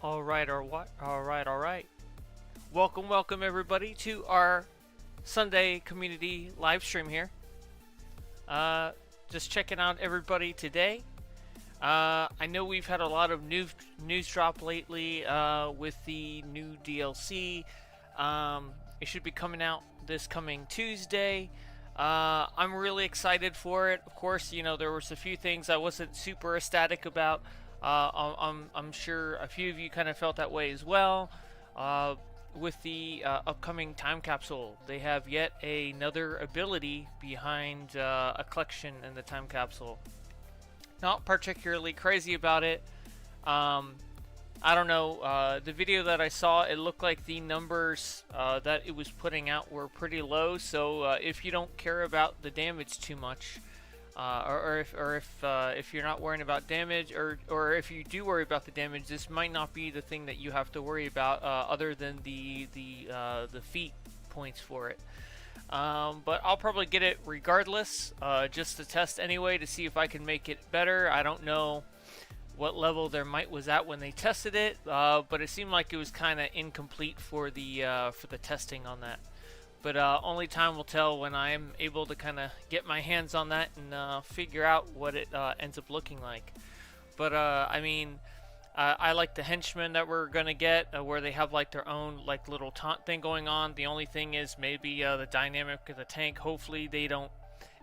All right, all right. Welcome everybody to our Sunday community live stream here. Just checking out everybody today. I know we've had a lot of news drop lately with the new DLC. It should be coming out this coming Tuesday. I'm really excited for it. Of course, you know, there was a few things I wasn't super ecstatic about. I'm sure a few of you kind of felt that way as well. With the upcoming time capsule, they have yet another ability behind a collection in the time capsule. Not particularly crazy about it. I don't know. The video that I saw, it looked like the numbers that it was putting out were pretty low. So if you don't care about the damage too much, or if you're not worrying about damage, or if you do worry about the damage, this might not be the thing that you have to worry about, other than the feat points for it. But I'll probably get it regardless, just to test anyway, to see if I can make it better. I don't know what level their might was at when they tested it, but it seemed like it was kind of incomplete for the testing on that. But only time will tell when I'm able to kind of get my hands on that and figure out what it ends up looking like. But I mean, I like the henchmen that we're gonna get, where they have like their own like little taunt thing going on. The only thing is maybe the dynamic of the tank. Hopefully they don't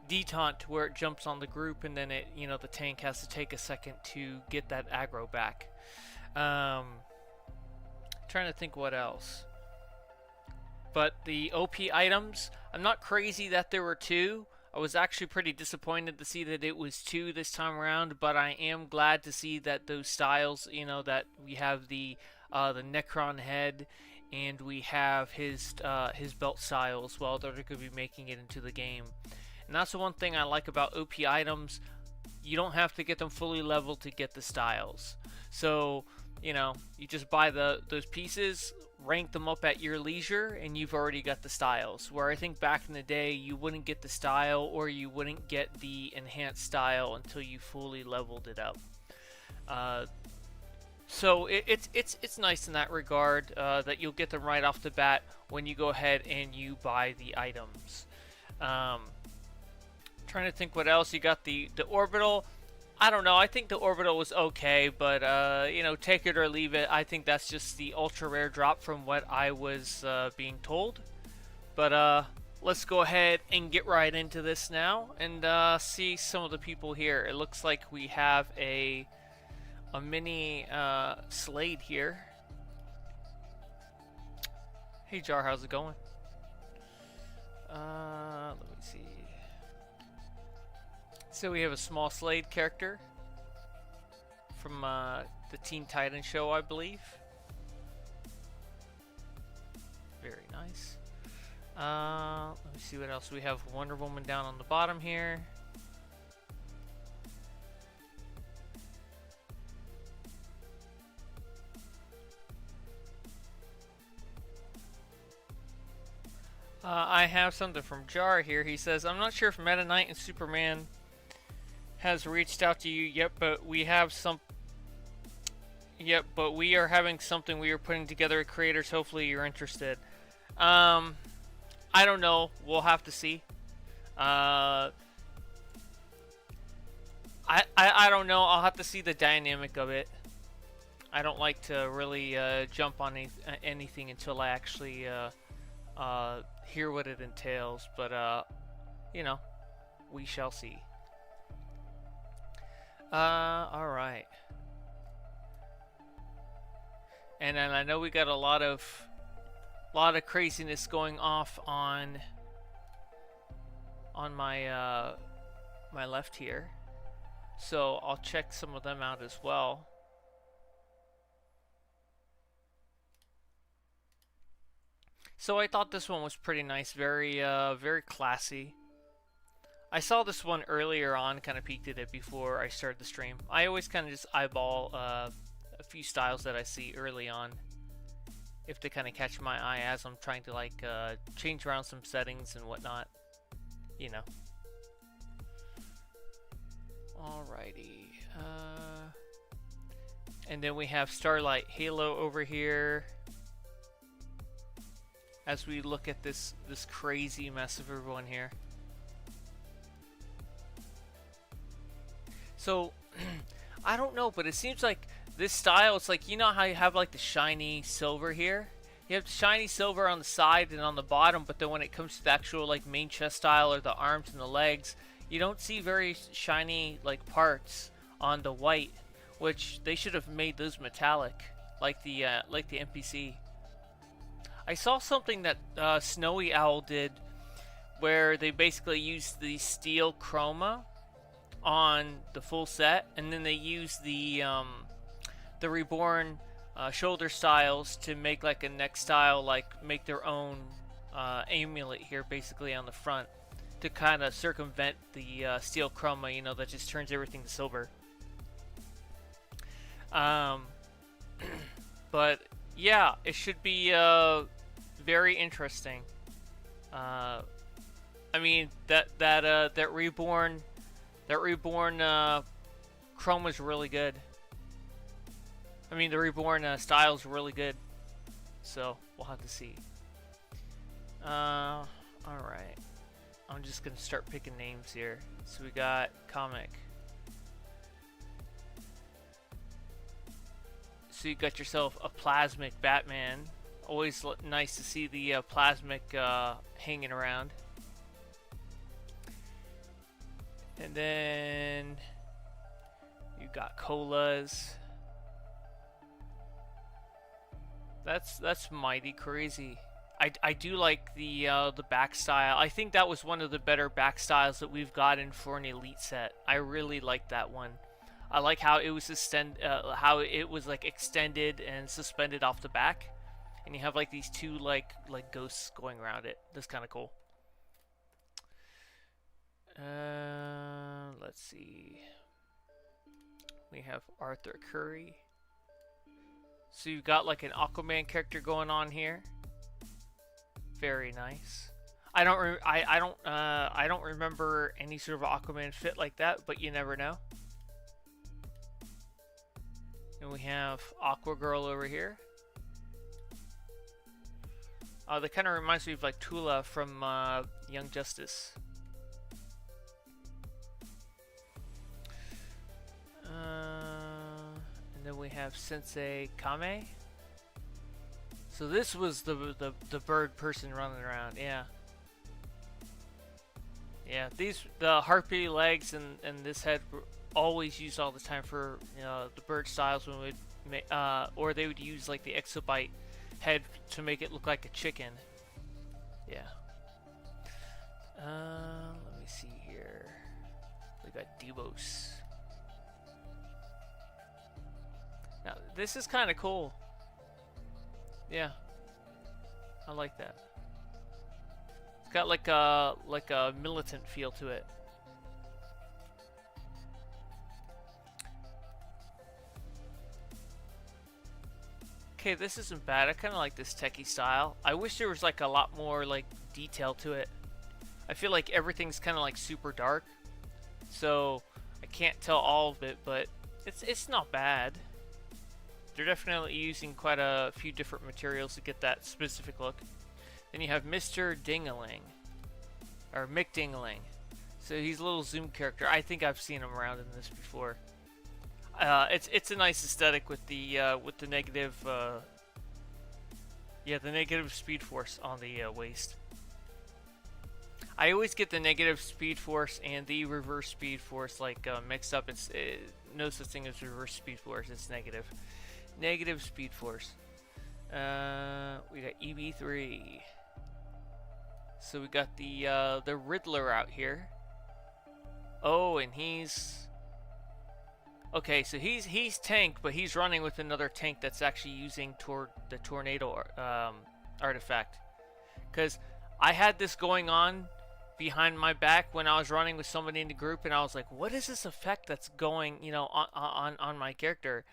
detaunt to where it jumps on the group and then it, you know, the tank has to take a second to get that aggro back. Trying to think what else. But the OP items, I'm not crazy that there were 2. I was actually pretty disappointed to see that it was 2 this time around, but I am glad to see that those styles, you know, that we have the Necron head and we have his belt style as well, that are going to be making it into the game. And that's the one thing I like about OP items. You don't have to get them fully leveled to get the styles. So, you know, you just buy those pieces, rank them up at your leisure, and you've already got the styles. Where I think back in the day, you wouldn't get the style, or you wouldn't get the enhanced style until you fully leveled it up. So it's nice in that regard, that you'll get them right off the bat when you go ahead and you buy the items. Trying to think what else. You got the orbital. I don't know. I think the orbital was okay, but you know, take it or leave it. I think that's just the ultra rare drop from what I was being told. But let's go ahead and get right into this now and see some of the people here. It looks like we have a mini Slade here. Hey Jar, how's it going? Let me see. So we have a small Slade character from the Teen Titans show, I believe. Very nice. Let me see what else. We have Wonder Woman down on the bottom here. I have something from Jar here. He says, I'm not sure if Meta Knight and Superman has reached out to you yet, but we have some. Yep, but we are having something we are putting together at creators. Hopefully you're interested. I don't know. We'll have to see. I don't know. I'll have to see the dynamic of it. I don't like to really jump on anything until I actually hear what it entails. But you know, we shall see. All right. And then I know we got a lot of craziness going off on my my left here. So I'll check some of them out as well. So I thought this one was pretty nice, very classy. I saw this one earlier on, kind of peeked at it before I started the stream. I always kind of just eyeball a few styles that I see early on, if they kind of catch my eye as I'm trying to like change around some settings and whatnot, you know. Alrighty. And then we have Starlight Halo over here. As we look at this crazy mess of everyone here. So, I don't know, but it seems like this style, it's like, you know how you have like the shiny silver here? You have shiny silver on the side and on the bottom, but then when it comes to the actual like main chest style or the arms and the legs, you don't see very shiny like parts on the white, which they should have made those metallic, like the NPC. I saw something that Snowy Owl did, where they basically used the steel chroma on the full set, and then they used the Reborn shoulder styles to make like a neck style, like make their own amulet here, basically on the front, to kind of circumvent the steel chroma, you know, that just turns everything to silver. But yeah, it should be very interesting. I mean, that Reborn chroma is really good. I mean, the Reborn style is really good. So we'll have to see. All right. I'm just gonna start picking names here. So we got comic. So you got yourself a plasmic Batman. Always nice to see the plasmic hanging around. And then you got colas. That's mighty crazy. I do like the back style. I think that was one of the better back styles that we've gotten for an Elite set. I really like that one. I like how it was like extended and suspended off the back, and you have like these two like ghosts going around it. That's kind of cool. Let's see. We have Arthur Curry. So you've got like an Aquaman character going on here. Very nice. I don't remember any sort of Aquaman fit like that, but you never know. And we have Aqua Girl over here. That kind of reminds me of like Tula from Young Justice. And then we have Sensei Kame. So this was the bird person running around, yeah. Yeah, the harpy legs and this head were always used all the time for, you know, the bird styles when we'd or they would use like the exobyte head to make it look like a chicken. Yeah. Let me see here. We got Devos. Now this is kind of cool. Yeah, I like that. It's got like a militant feel to it. Okay, this isn't bad. I kind of like this techie style. I wish there was like a lot more like detail to it. I feel like everything's kind of like super dark, so I can't tell all of it, but it's not bad. They're definitely using quite a few different materials to get that specific look. Then you have Mr. Dingaling, or Mick Dingaling. So he's a little Zoom character. I think I've seen him around in this before. It's a nice aesthetic with the negative, yeah, the negative speed force on the waist. I always get the negative speed force and the reverse speed force like mixed up. It's no such thing as reverse speed force. It's negative. Negative speed force. We got EB3. So we got the Riddler out here. Oh, and he's... Okay, so he's tank, but he's running with another tank that's actually using the tornado artifact. Because I had this going on behind my back when I was running with somebody in the group, and I was like, what is this effect that's going, you know, on my character?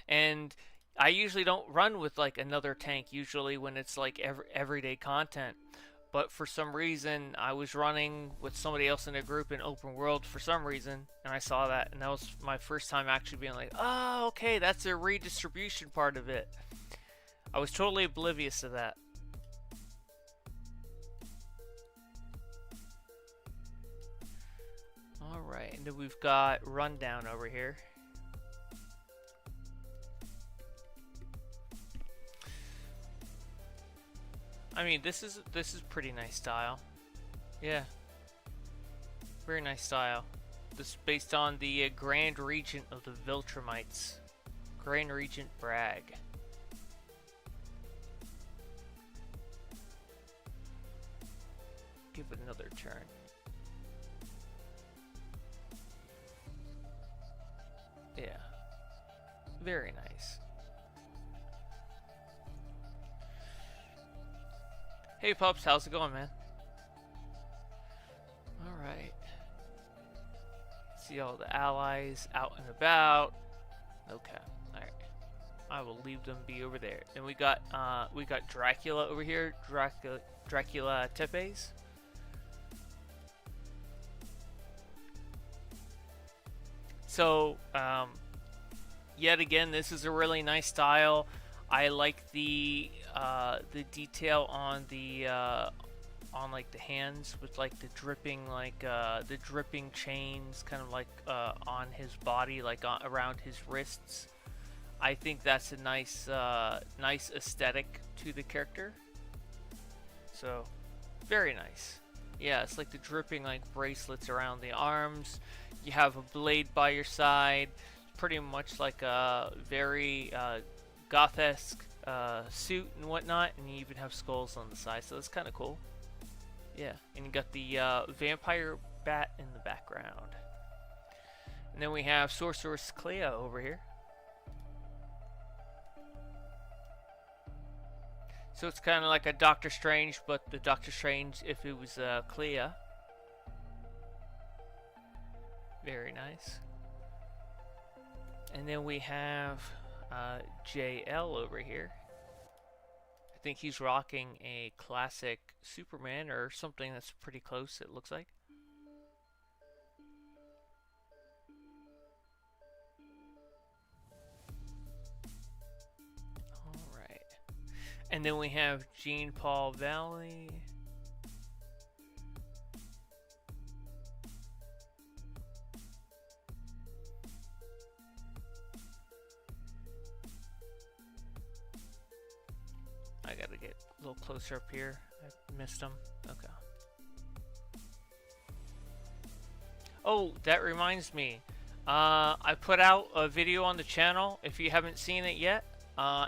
And I usually don't run with like another tank usually when it's like everyday content. But for some reason, I was running with somebody else in a group in open world for some reason, and I saw that, and that was my first time actually being like, oh, okay, that's a redistribution part of it. I was totally oblivious to that. Alright, and then we've got Rundown over here. I mean, this is pretty nice style. Yeah. Very nice style. This is based on the Grand Regent of the Viltrumites. Grand Regent Bragg. Give it another turn. Yeah. Very nice. Hey pups, how's it going, man? Alright. See all the allies out and about. Okay, alright. I will leave them be over there. Then we got Dracula over here. Dracula Tepes. So, yet again, this is a really nice style. I like the detail on the on like the hands with like the dripping the dripping chains kind of like on his body, like around his wrists. I think that's a nice nice aesthetic to the character. So very nice. Yeah, it's like the dripping like bracelets around the arms. You have a blade by your side. Pretty much like a very goth-esque suit and whatnot, and you even have skulls on the side, so that's kind of cool. Yeah, and you got the vampire bat in the background. And then we have Sorceress Clea over here. So it's kind of like a Doctor Strange, but the Doctor Strange if it was Clea. Very nice. And then we have JL over here. I think he's rocking a classic Superman or something that's pretty close, it looks like. Alright. And then we have Jean Paul Valley. I gotta get a little closer up here. I missed him. Okay. Oh, that reminds me. I put out a video on the channel. If you haven't seen it yet,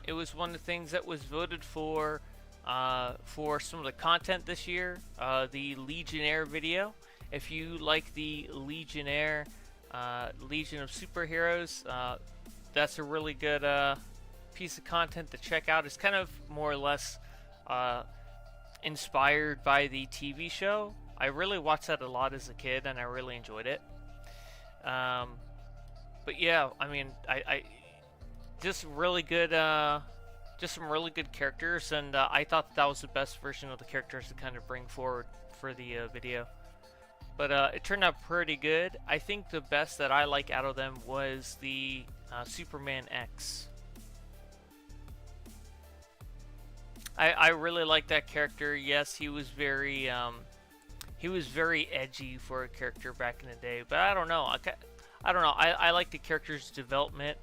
it was one of the things that was voted for some of the content this year. The Legionnaire video. If you like the Legionnaire, Legion of Superheroes, that's a really good piece of content to check out. It's kind of more or less inspired by the TV show. I really watched that a lot as a kid, and I really enjoyed it. But yeah, I mean, I just really good, just some really good characters, and I thought that was the best version of the characters to kind of bring forward for the video. But it turned out pretty good. I think the best that I like out of them was the Superman X. I really like that character. Yes, he was very edgy for a character back in the day. But I don't know. I don't know. I like the character's development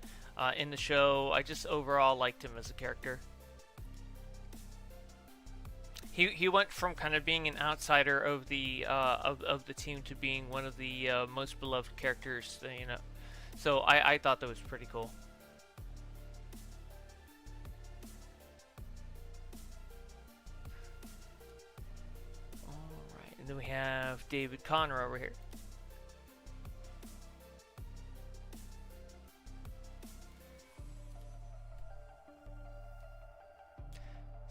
in the show. I just overall liked him as a character. He went from kind of being an outsider of the team to being one of the most beloved characters. You know, so I thought that was pretty cool. And then we have David Conner over here.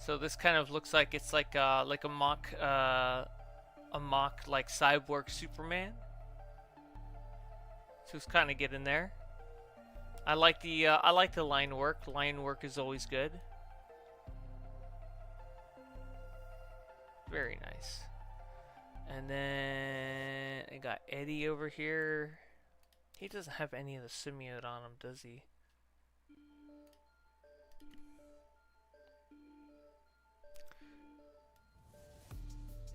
So this kind of looks like it's like a mock like cyborg Superman. So it's kind of getting there. I like the line work. Line work is always good. Very nice. And then I got Eddie over here. He doesn't have any of the symbiote on him, does he?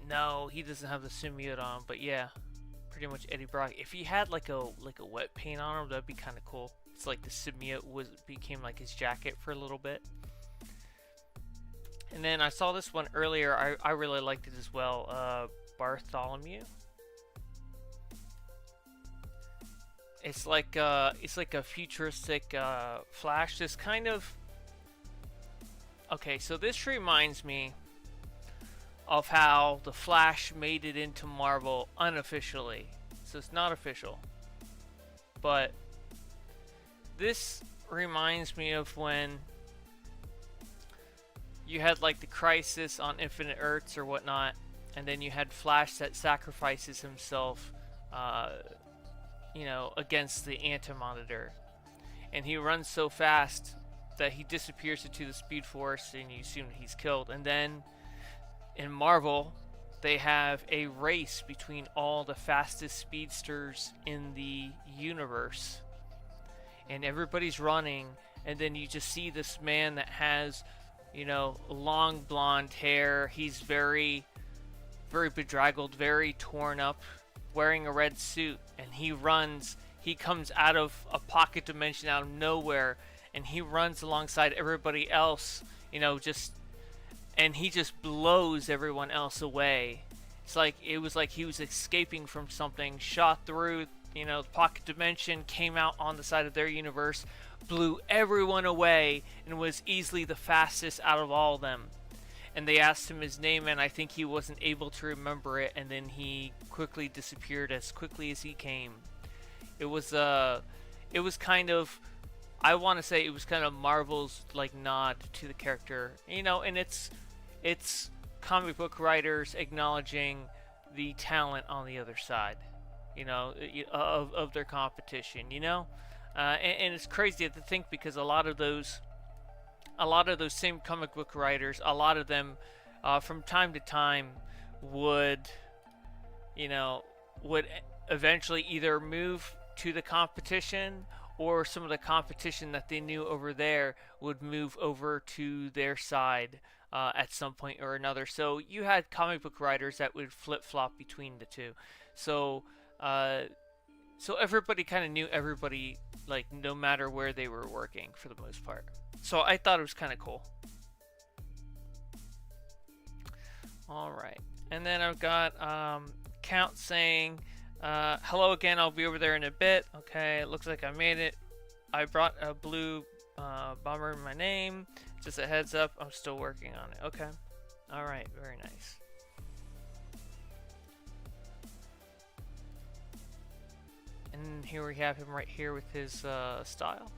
No, he doesn't have the symbiote on, but yeah, pretty much Eddie Brock. If he had like a wet paint on him, that'd be kind of cool. It's like the symbiote became like his jacket for a little bit. And then I saw this one earlier. I really liked it as well. Bartholomew. It's like a futuristic Flash. This kind of. Okay, so this reminds me of how the Flash made it into Marvel unofficially. So it's not official. But this reminds me of when you had like the Crisis on Infinite Earths or whatnot, and then you had Flash that sacrifices himself, you know, against the Anti-Monitor. And he runs so fast that he disappears into the Speed Force and you assume that he's killed. And then in Marvel, they have a race between all the fastest speedsters in the universe. And everybody's running, and then you just see this man that has, you know, long blonde hair. He's very, very bedraggled, very torn up, wearing a red suit, and he runs. He comes out of a pocket dimension out of nowhere, and he runs alongside everybody else, you know, and he just blows everyone else away. It was like he was escaping from something, shot through, you know, the pocket dimension, came out on the side of their universe, blew everyone away, and was easily the fastest out of all of them. And they asked him his name, and I think he wasn't able to remember it, and then he quickly disappeared as quickly as he came. It was kind of, I want to say it was kind of Marvel's like nod to the character, you know, and it's comic book writers acknowledging the talent on the other side, you know, of their competition, you know, and it's crazy to think because a lot of those same comic book writers, a lot of them from time to time would eventually either move to the competition, or some of the competition that they knew over there would move over to their side at some point or another. So you had comic book writers that would flip-flop between the two. So everybody kind of knew everybody, like, no matter where they were working for the most part. So I thought it was kind of cool. Alright. And then I've got Count saying, hello again, I'll be over there in a bit. Okay, it looks like I made it. I brought a blue bomber in my name. Just a heads up, I'm still working on it. Okay. Alright, very nice. And here we have him right here with his style.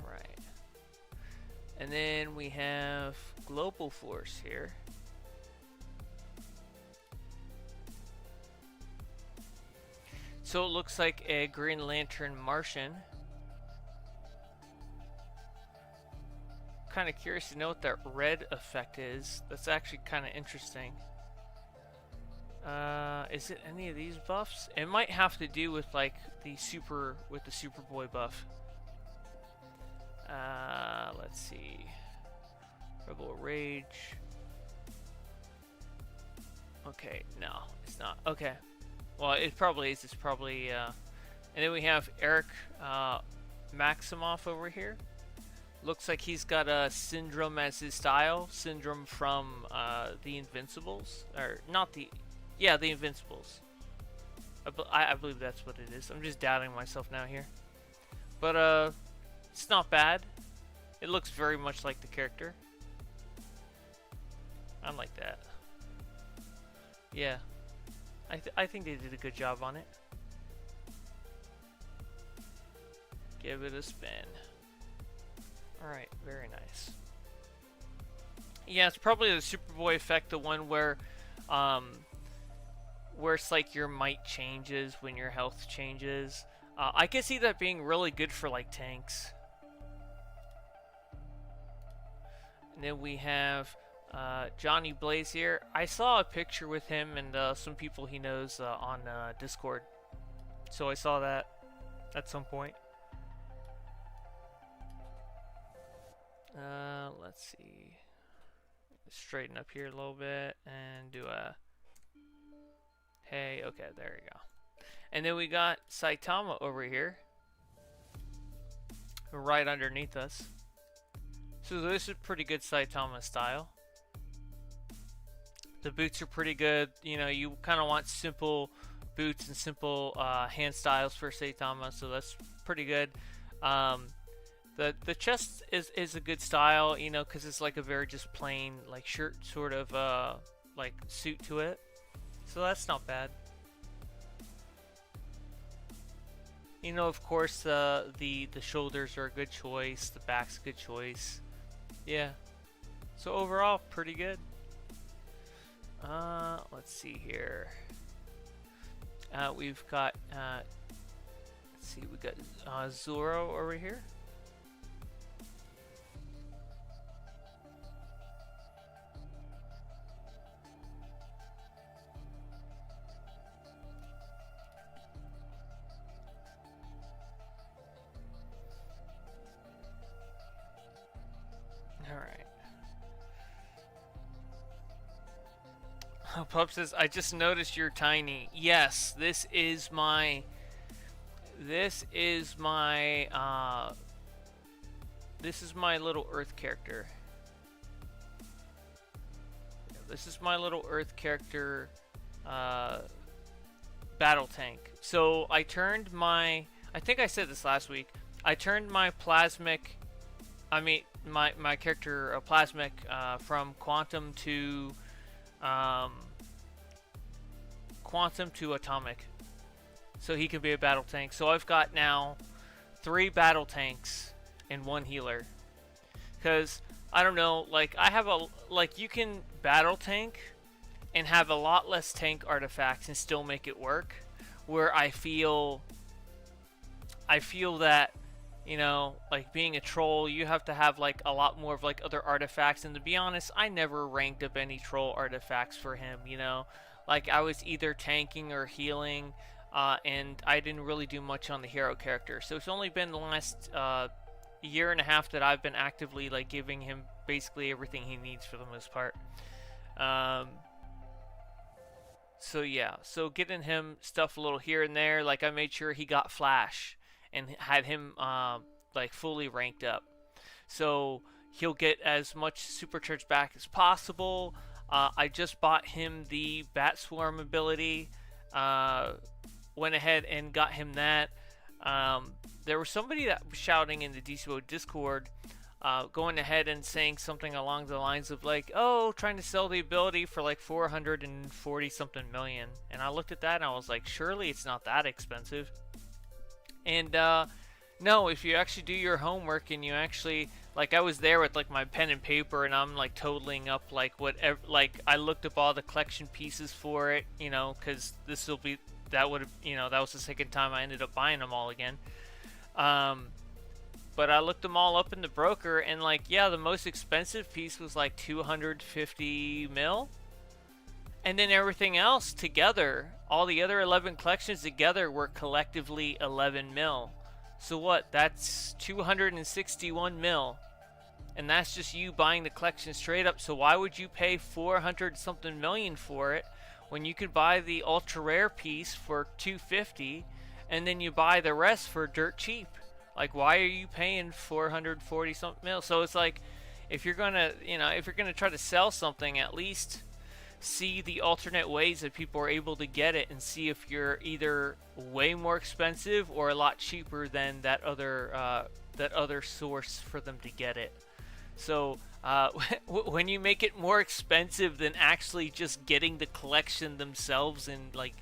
Alright. And then we have Global Force here. So it looks like a Green Lantern Martian. Kind of curious to know what that red effect is. That's actually kind of interesting. Is it any of these buffs? It might have to do with like the Superboy buff. Let's see. Rebel Rage. Okay, no, it's not. Okay. Well, it probably is. It's probably, and then we have Eric Maximoff over here. Looks like he's got a Syndrome as his style. Syndrome from the Invincibles, or not the, yeah, the Invincibles. I believe that's what it is. I'm just doubting myself now here, but it's not bad. It looks very much like the character. I like that. Yeah. I think they did a good job on it. Give it a spin. Alright, very nice. Yeah, it's probably the Superboy effect, the one where it's like your might changes when your health changes. I can see that being really good for like tanks. And then we have Johnny Blaze here. I saw a picture with him and some people he knows on Discord. So I saw that at some point. Let's see. Straighten up here a little bit and do a... Hey, okay, there we go. And then we got Saitama over here. Right underneath us. So this is pretty good Saitama style. The boots are pretty good. You know, you kind of want simple boots and simple hand styles for Saitama, so that's pretty good. The chest is a good style, you know, because it's like a very just plain like shirt sort of like suit to it. So that's not bad. You know, of course, the shoulders are a good choice. The back's a good choice. Yeah. So overall, pretty good. Let's see here. We've got let's see, we got Zoro over here. Alright. Oh, Pup says, I just noticed you're tiny. Yes, this is my little Earth character. This is my little Earth character battle tank. So I turned my, I think I said this last week, I turned my plasmic, my character plasmic from quantum to atomic, so he can be a battle tank. So I've got now 3 battle tanks and 1 healer, because I don't know, like I have you can battle tank and have a lot less tank artifacts and still make it work, where I feel that, you know, like being a troll, you have to have like a lot more of like other artifacts. And to be honest, I never ranked up any troll artifacts for him, you know. Like I was either tanking or healing, and I didn't really do much on the hero character. So it's only been the last year and a half that I've been actively like giving him basically everything he needs for the most part. So yeah, so getting him stuff a little here and there. Like I made sure he got Flash and had him like fully ranked up, so he'll get as much supercharge back as possible. I just bought him the Bat Swarm ability, went ahead and got him that. There was somebody that was shouting in the DCUO Discord, going ahead and saying something along the lines of like, oh, trying to sell the ability for like 440 something million. And I looked at that and I was like, surely it's not that expensive. And no, if you actually do your homework and you actually, like, I was there with like my pen and paper and I'm like totaling up like whatever, like I looked up all the collection pieces for it, you know, because this will be, that would have, you know, that was the second time I ended up buying them all again. But I looked them all up in the broker, and like, yeah, the most expensive piece was like 250 mil. And then everything else together, all the other 11 collections together were collectively 11 mil. So what? That's 261 mil. And that's just you buying the collection straight up. So why would you pay 400 something million for it when you could buy the ultra rare piece for 250 and then you buy the rest for dirt cheap? Like, why are you paying 440 something mil? So it's like, if you're gonna, you know, if you're gonna try to sell something, at least see the alternate ways that people are able to get it, and see if you're either way more expensive or a lot cheaper than that other source for them to get it. So when you make it more expensive than actually just getting the collection themselves and like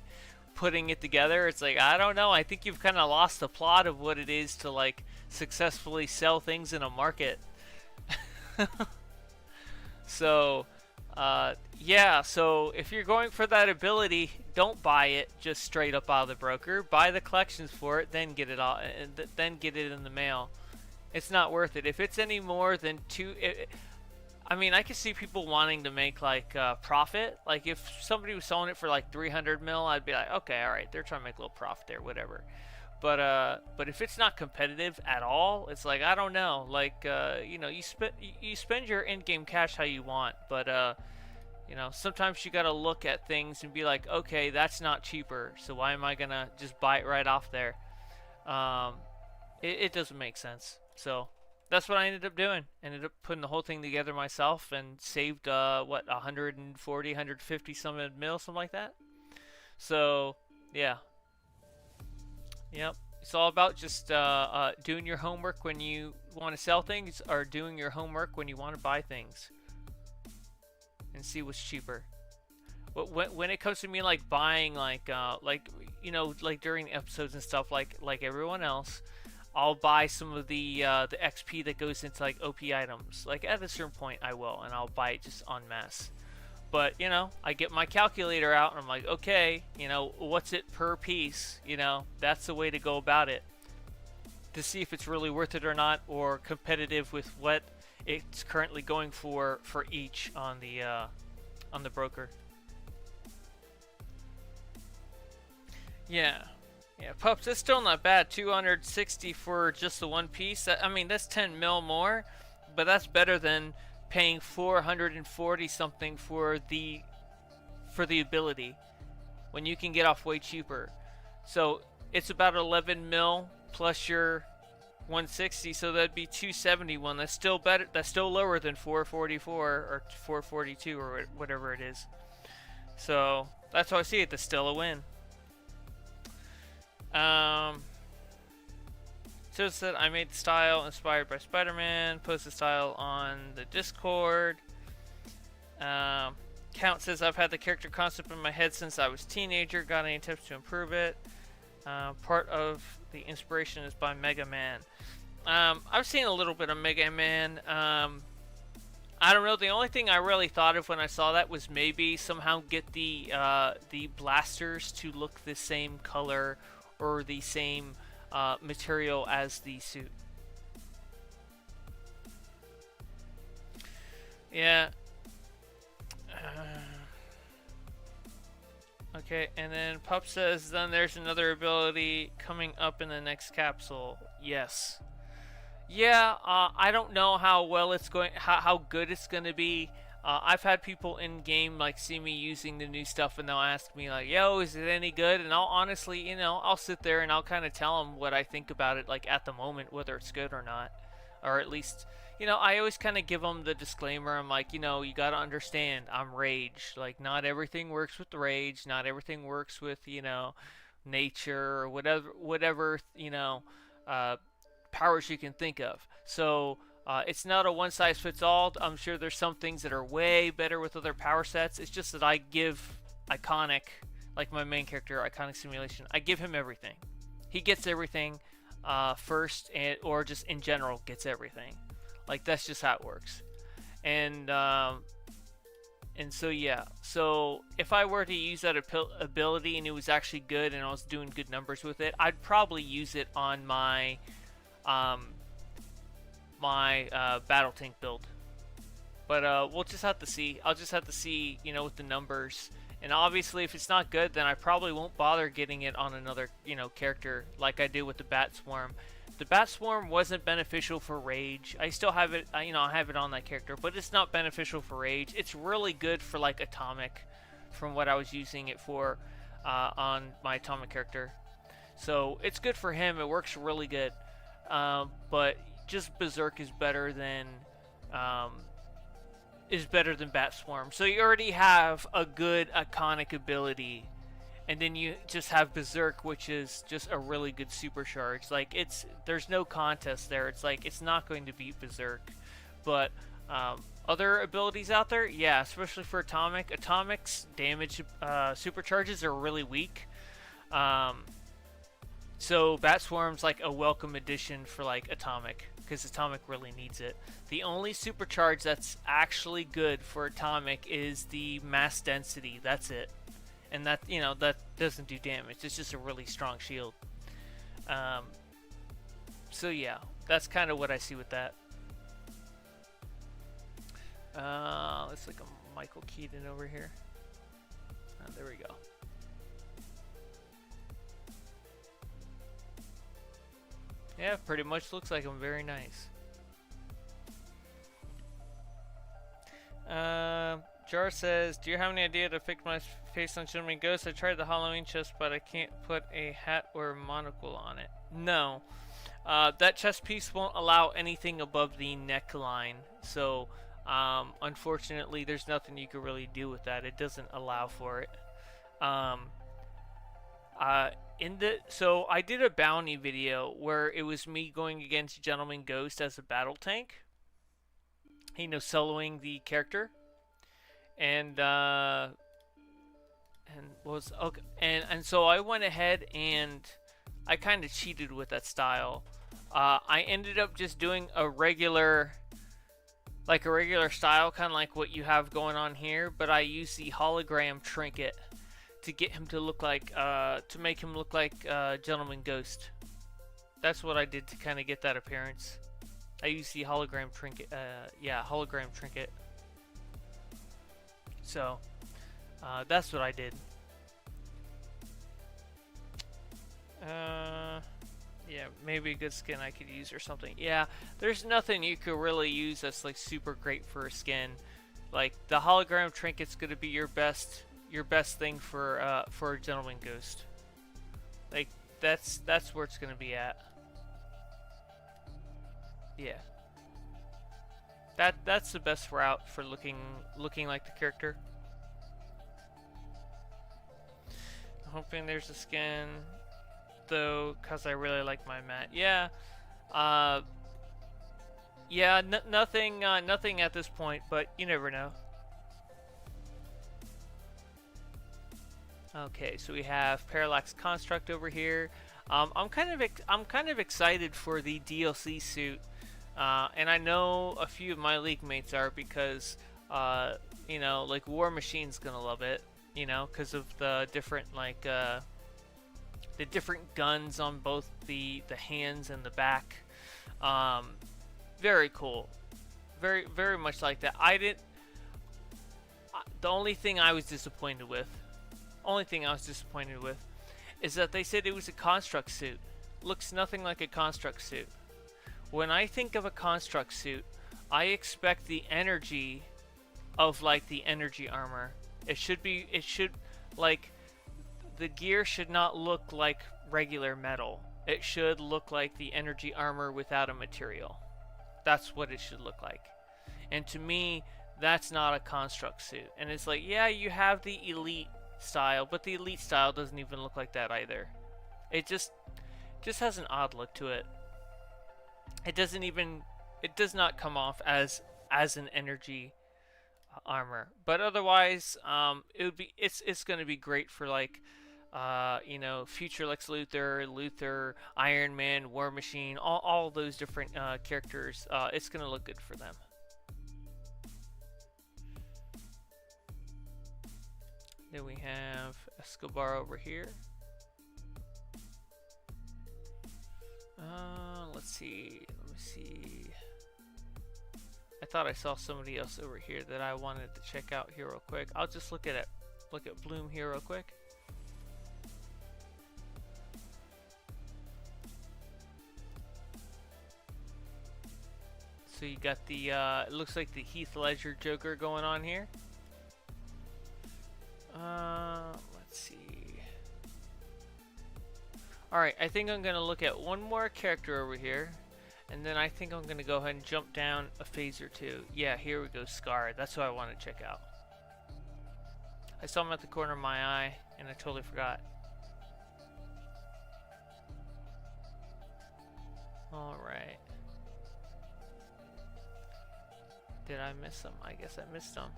putting it together. It's like, I don't know. I think you've kind of lost the plot of what it is to like successfully sell things in a market. So, yeah. So if you're going for that ability, don't buy it just straight up out of the broker. Buy the collections for it, then get it all, then get it in the mail. It's not worth it. If it's any more than I mean, I can see people wanting to make like profit. Like if somebody was selling it for like 300 mil, I'd be like, okay, all right, they're trying to make a little profit there, whatever. But if it's not competitive at all, it's like, I don't know. Like you know, you spend your in-game cash how you want, but you know, sometimes you gotta look at things and be like, okay, that's not cheaper, so why am I gonna just buy it right off there? It doesn't make sense. So that's what I ended up doing. Ended up putting the whole thing together myself and saved what, 140, 150 some mil, something like that. So yeah, yep. It's all about just doing your homework when you want to sell things, or doing your homework when you want to buy things, and see what's cheaper. But when it comes to me like buying like you know, like during episodes and stuff, like everyone else, I'll buy some of the XP that goes into like OP items. Like at a certain point I will, and I'll buy it just en masse. But you know, I get my calculator out and I'm like, okay, you know, what's it per piece? You know, that's the way to go about it, to see if it's really worth it or not, or competitive with what it's currently going for each on the broker. Yeah. Yeah, Pups, that's still not bad. 260 for just the one piece. I mean, that's 10 mil more, but that's better than paying 440 something for the ability, when you can get off way cheaper. So it's about 11 mil plus your 160, so that'd be 271. That's still better. That's still lower than 444 or 442 or whatever it is. So that's how I see it. That's still a win. So it said, I made the style inspired by Spider-Man. Post the style on the Discord. Count says, I've had the character concept in my head since I was a teenager. Got any tips to improve it? Part of the inspiration is by Mega Man. I've seen a little bit of Mega Man. I don't know. The only thing I really thought of when I saw that was maybe somehow get the blasters to look the same color or the same material as the suit. Yeah. Okay, and then Pup says, then there's another ability coming up in the next capsule. Yes. Yeah, I don't know how well it's going, how good it's going to be. I've had people in game like see me using the new stuff, and they'll ask me like, "Yo, is it any good?" And I'll honestly, you know, I'll sit there and I'll kind of tell them what I think about it, like at the moment, whether it's good or not, or at least, you know, I always kind of give them the disclaimer. I'm like, you know, you got to understand, I'm Rage. Like, not everything works with Rage. Not everything works with, you know, nature or whatever, you know, powers you can think of. So. It's not a one-size-fits-all. I'm sure there's some things that are way better with other power sets. It's just that I give Iconic, like my main character, Iconic Simulation, I give him everything. He gets everything first, or just in general gets everything. Like, that's just how it works. And so, yeah. So, if I were to use that ability and it was actually good and I was doing good numbers with it, I'd probably use it on my battle tank build. But we'll just have to see. I'll just have to see, you know, with the numbers. And obviously, if it's not good, then I probably won't bother getting it on another, you know, character like I did with the Bat Swarm. The Bat Swarm wasn't beneficial for Rage. I still have it, you know, I have it on that character, but it's not beneficial for Rage. It's really good for like Atomic, from what I was using it for on my Atomic character. So it's good for him. It works really good. But just Berserk is better than Bat Swarm. So you already have a good Iconic ability, and then you just have Berserk, which is just a really good supercharge. Like, there's no contest there. It's like, it's not going to beat Berserk. But other abilities out there, yeah, especially for Atomic. Atomic's damage supercharges are really weak. So Bat Swarm's like a welcome addition for like Atomic, because Atomic really needs it. The only supercharge that's actually good for Atomic is the mass density. That's it, and that that doesn't do damage. It's just a really strong shield. So yeah, that's kind of what I see with that. Let's look at Michael Keaton over here. There we go. Yeah, pretty much looks like him. Very nice. Jar says, do you have any idea to fix my face on Gentleman Ghost? I tried the Halloween chest, but I can't put a hat or a monocle on it. No. That chest piece won't allow anything above the neckline. So, unfortunately, there's nothing you can really do with that. It doesn't allow for it. So I did a bounty video where it was me going against Gentleman Ghost as a battle tank. Soloing the character. And so I went ahead and I kind of cheated with that style. I ended up just doing a regular style, kind of like what you have going on here, but I used the hologram trinket to get him to look like, to make him look like Gentleman Ghost. That's what I did to kind of get that appearance. I used the hologram trinket, hologram trinket. So, that's what I did. Yeah, maybe a good skin I could use or something. Yeah, there's nothing you could really use that's like super great for a skin. Like the hologram trinket's gonna be your best thing for a Gentleman Ghost. Like that's where it's gonna be at. Yeah. That's the best route for looking like the character. I'm hoping there's a skin though, cause I really like my mat. Yeah. Yeah, nothing at this point, but you never know. Okay, so we have Parallax Construct over here. I'm kind of excited for the DLC suit, and I know a few of my league mates are because like War Machine's gonna love it, because of the different the different guns on both the hands and the back. Very cool, very much like that. The only thing I was disappointed with is that they said it was a construct suit. Looks nothing like a construct suit. When I think of a construct suit, I expect the energy of like the energy armor. It should like the gear should not look like regular metal. It should look like the energy armor without a material. That's what it should look like. And to me, that's not a construct suit. And it's like, yeah, you have the elite style, but the elite style doesn't even look like that either. It just has an odd look to it. It does not come off as an energy armor. But otherwise, it's going to be great for like future Lex Luthor, Iron Man, War Machine, all those different characters. It's going to look good for them. Then we have Escobar over here. Let's see. Let me see. I thought I saw somebody else over here that I wanted to check out here real quick. I'll just look at Bloom here real quick. So you got the it looks like the Heath Ledger Joker going on here. Let's see. Alright, I think I'm gonna look at one more character over here, and then I think I'm gonna go ahead and jump down a phase or two. Yeah, here we go, Scar. That's what I want to check out. I saw him at the corner of my eye, and I totally forgot. Alright. Did I miss him? I guess I missed him.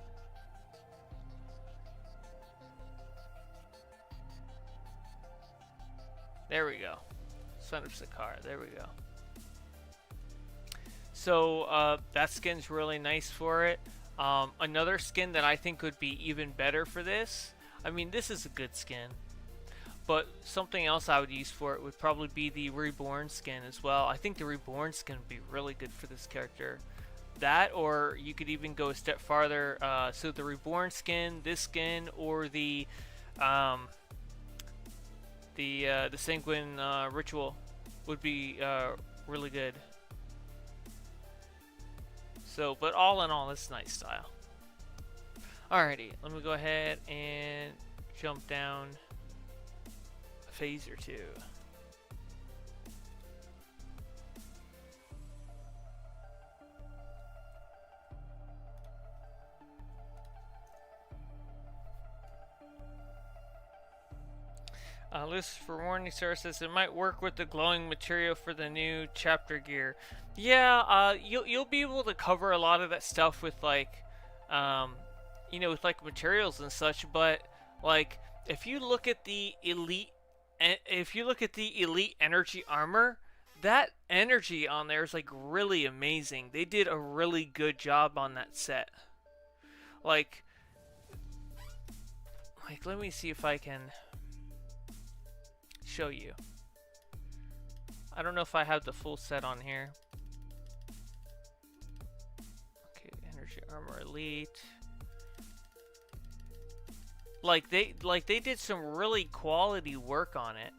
Where's the car? There we go. So that skin's really nice for it. Another skin that I think would be even better for this, I mean, this is a good skin, but something else I would use for it would probably be the Reborn skin as well. I think the Reborn skin would be really good for this character. That, or you could even go a step farther. So the Reborn skin, this skin, or the Sanguine Ritual would be really good. So, but all in all, it's nice style. Alrighty, let me go ahead and jump down a phase or two. Lucifer Warning Star says it might work with the glowing material for the new chapter gear. Yeah, you'll be able to cover a lot of that stuff with like, you know, with like materials and such. But like, if you look at the elite energy armor, that energy on there is like really amazing. They did a really good job on that set. Like let me see if I can show you. I don't know if I have the full set on here. Okay, energy armor elite. Like they did some really quality work on it,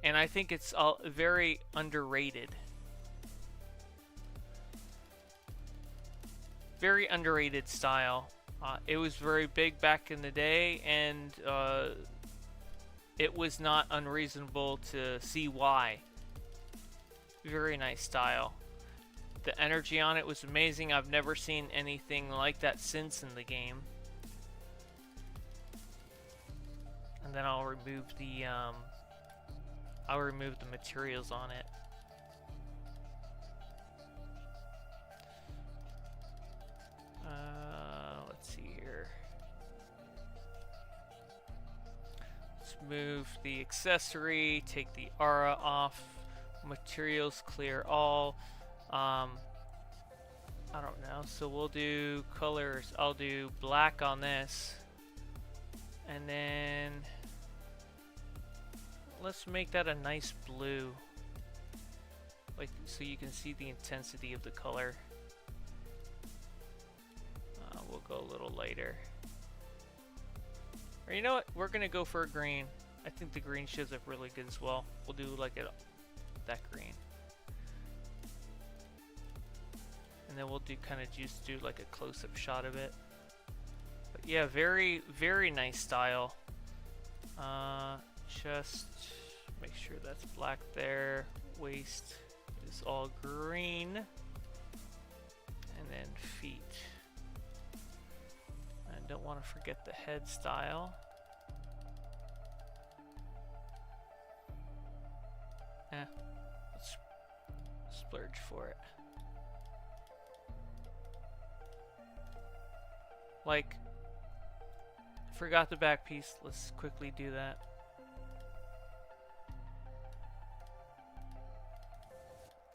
and I think it's very underrated. Very underrated style. It was very big back in the day, and it was not unreasonable to see why. Very nice style. The energy on it was amazing. I've never seen anything like that since in the game. And then I'll remove the materials on it. Let's see here. Let's move the accessory, take the aura off, materials clear all. I don't know, so we'll do colors. I'll do black on this, and then let's make that a nice blue, like so you can see the intensity of the color. We'll go a little lighter. Or you know what? We're gonna go for a green. I think the green shows up really good as well. We'll do like that green. And then we'll do kind of just do like a close-up shot of it. But yeah, very, very nice style. Just make sure that's black there. Waist is all green. And then feet. I don't want to forget the head style. Let's splurge for it. Like, forgot the back piece. Let's quickly do that.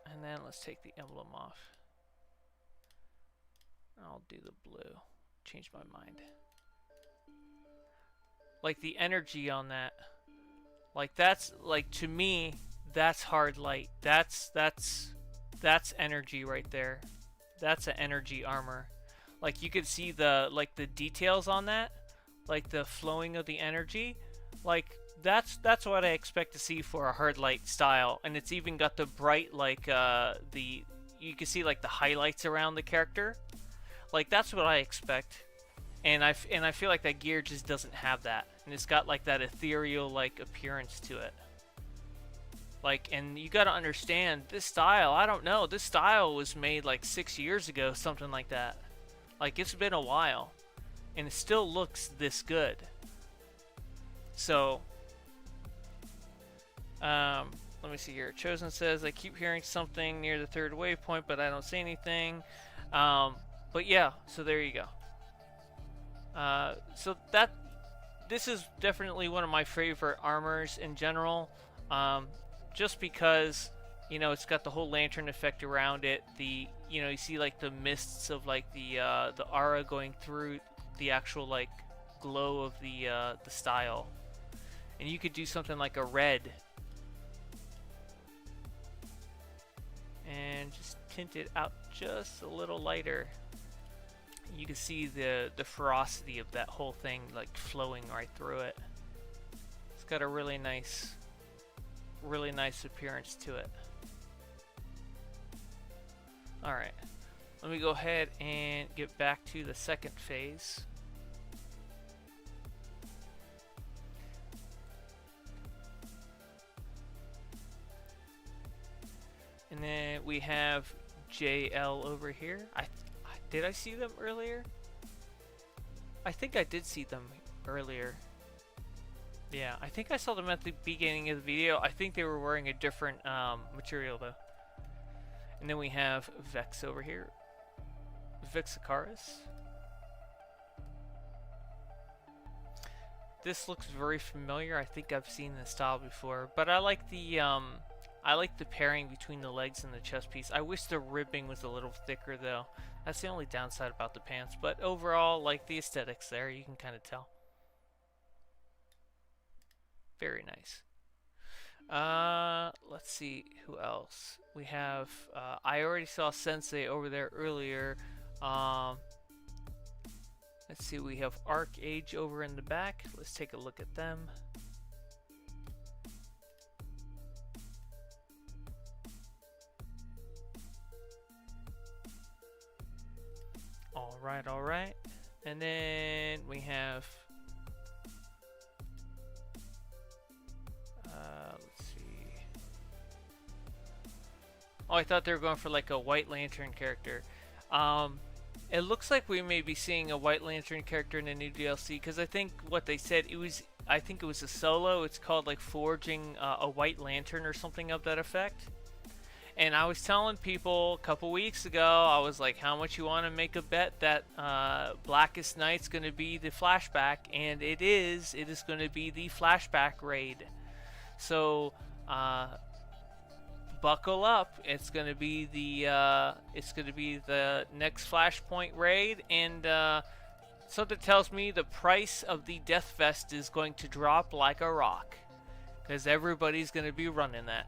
And then let's take the emblem off. I'll do the blue. Change my mind. Like the energy on that. Like that's like, to me, that's hard light. That's energy right there. That's an energy armor. Like you could see the details on that, like the flowing of the energy. Like that's what I expect to see for a hard light style. And it's even got the bright, like you can see like the highlights around the character. Like that's what I expect. And I feel like that gear just doesn't have that. And it's got like that ethereal like appearance to it. Like, and you got to understand this style. I don't know. This style was made like 6 years ago, something like that. Like it's been a while, and it still looks this good. So, let me see here. Chosen says, I keep hearing something near the third waypoint, but I don't see anything. But yeah, so there you go. So this is definitely one of my favorite armors in general. just because, you know, it's got the whole lantern effect around it. The, you know, you see like the mists of like the aura going through the actual like glow of the style, and you could do something like a red and just tint it out just a little lighter. You can see the ferocity of that whole thing like flowing right through it. It's got a really nice appearance to it. Alright, let me go ahead and get back to the second phase. And then we have JL over here. Did I see them earlier? I think I did see them earlier. Yeah, I think I saw them at the beginning of the video. I think they were wearing a different material though. And then we have Vex over here. Vexacaris. This looks very familiar. I think I've seen this style before, but I like the pairing between the legs and the chest piece. I wish the ribbing was a little thicker though. That's the only downside about the pants, but overall, like the aesthetics there, you can kind of tell. Very nice. Let's see who else. We have, I already saw Sensei over there earlier. Let's see, we have Arcage over in the back. Let's take a look at them. All right. And then we have, let's see. Oh, I thought they were going for like a White Lantern character. It looks like we may be seeing a White Lantern character in the new DLC, because I think what they said, I think it was a solo. It's called like Forging a White Lantern or something of that effect. And I was telling people a couple weeks ago, I was like, how much you want to make a bet that Blackest Night's going to be the flashback? And it is. It is going to be the flashback raid. So, buckle up. It's going to be the next Flashpoint raid, and something tells me the price of the Death Vest is going to drop like a rock, because everybody's going to be running that.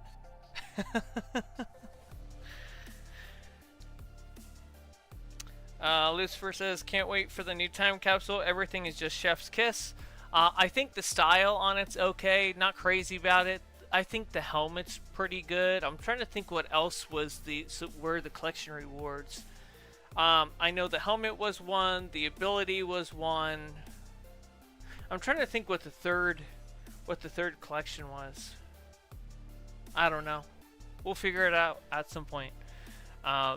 Lucifer says, can't wait for the new time capsule. Everything is just chef's kiss. I think the style on it's okay. Not crazy about it. I think the helmet's pretty good. I'm trying to think what else was were the collection rewards. I know the helmet was one. The ability was one. I'm trying to think what the third collection was. I don't know. We'll figure it out at some point.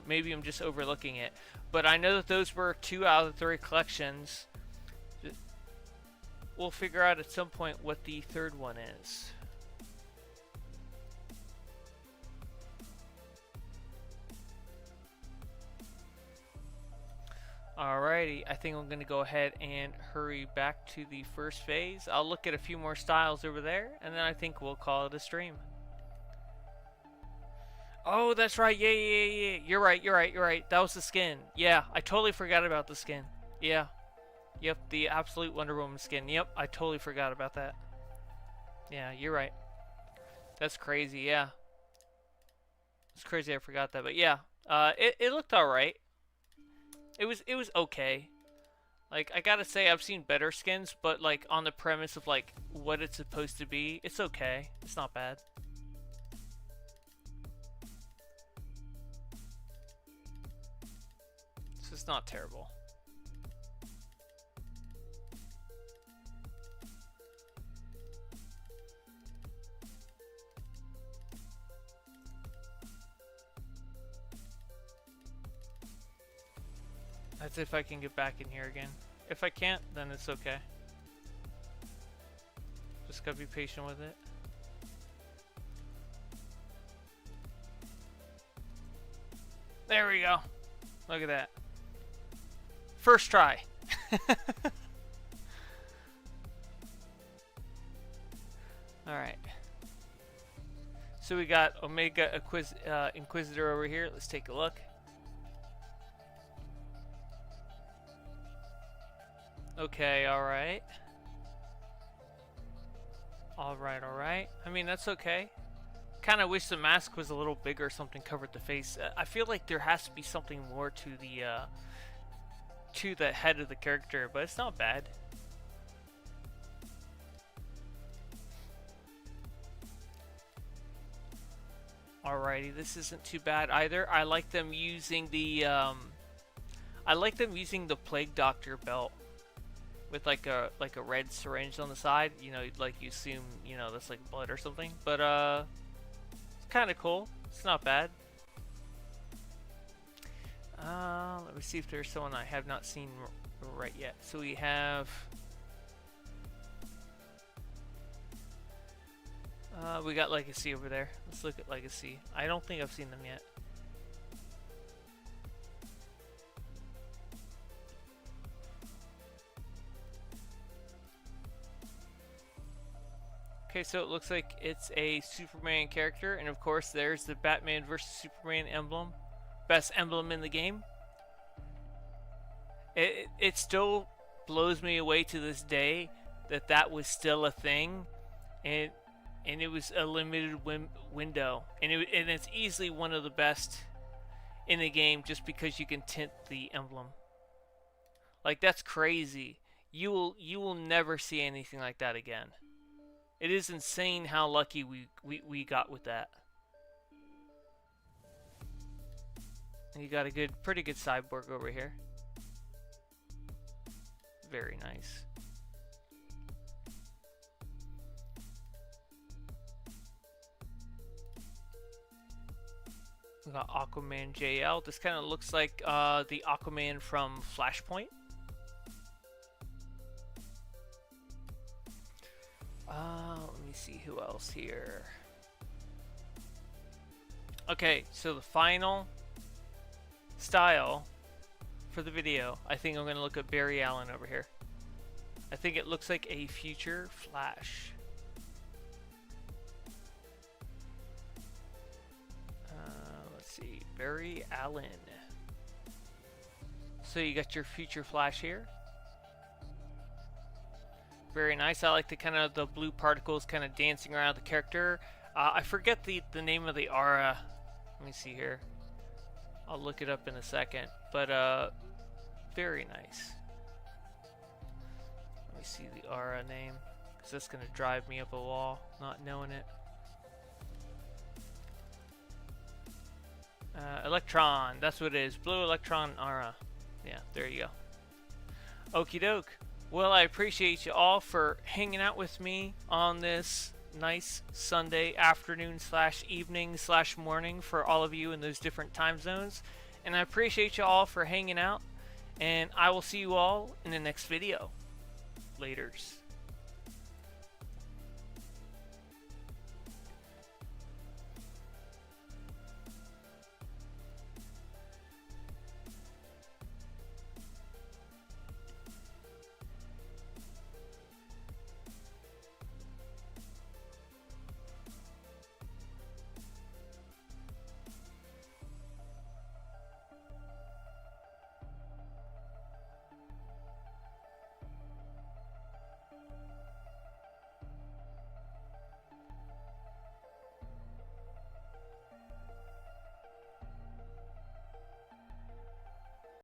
Maybe I'm just overlooking it. But I know that those were 2 out of 3 collections. We'll figure out at some point what the third one is. Alrighty, I think I'm going to go ahead and hurry back to the first phase. I'll look at a few more styles over there, and then I think we'll call it a stream. Oh, that's right. Yeah. You're right. That was the skin. Yeah, I totally forgot about the skin. Yeah. Yep, the absolute Wonder Woman skin. Yep, I totally forgot about that. Yeah, you're right. That's crazy, yeah. It's crazy I forgot that, but yeah. It looked alright. It was okay. Like, I gotta say, I've seen better skins, but like on the premise of like what it's supposed to be, it's okay. It's not bad. It's not terrible. That's if I can get back in here again. If I can't, then it's okay. Just gotta be patient with it. There we go. Look at that. First try. Alright. So we got Omega Inquisitor over here. Let's take a look. Okay, alright. Alright. I mean, that's okay. Kind of wish the mask was a little bigger or something covered the face. I feel like there has to be something more to the head of the character, but it's not bad. Alrighty, this isn't too bad either. I like them using the Plague Doctor belt with like a red syringe on the side. You know, like you assume, you know, that's like blood or something. But it's kind of cool. It's not bad. Let me see if there's someone I have not seen right yet. So we have. We got Legacy over there. Let's look at Legacy. I don't think I've seen them yet. Okay, so it looks like it's a Superman character, and of course there's the Batman vs Superman emblem. Best emblem in the game. It still blows me away to this day that that was still a thing, and it was a limited window, and it's easily one of the best in the game just because you can tint the emblem. Like, that's crazy. You will never see anything like that again. It is insane how lucky we got with that. And you got a pretty good cyborg over here. Very nice. We got Aquaman JL. This kind of looks like the Aquaman from Flashpoint. Let me see who else here. Okay, so the final style for the video, I think I'm going to look at Barry Allen over here. I think it looks like a future Flash. Let's see, Barry Allen. So you got your future Flash here. Very nice. I like the kind of the blue particles kind of dancing around the character. I forget the name of the aura. Let me see here. I'll look it up in a second. But very nice. Let me see the aura name, because that's going to drive me up a wall, not knowing it. Electron. That's what it is. Blue Electron aura. Yeah, there you go. Okie doke. Well, I appreciate you all for hanging out with me on this nice Sunday afternoon / evening / morning for all of you in those different time zones. And I appreciate you all for hanging out. And I will see you all in the next video. Laters.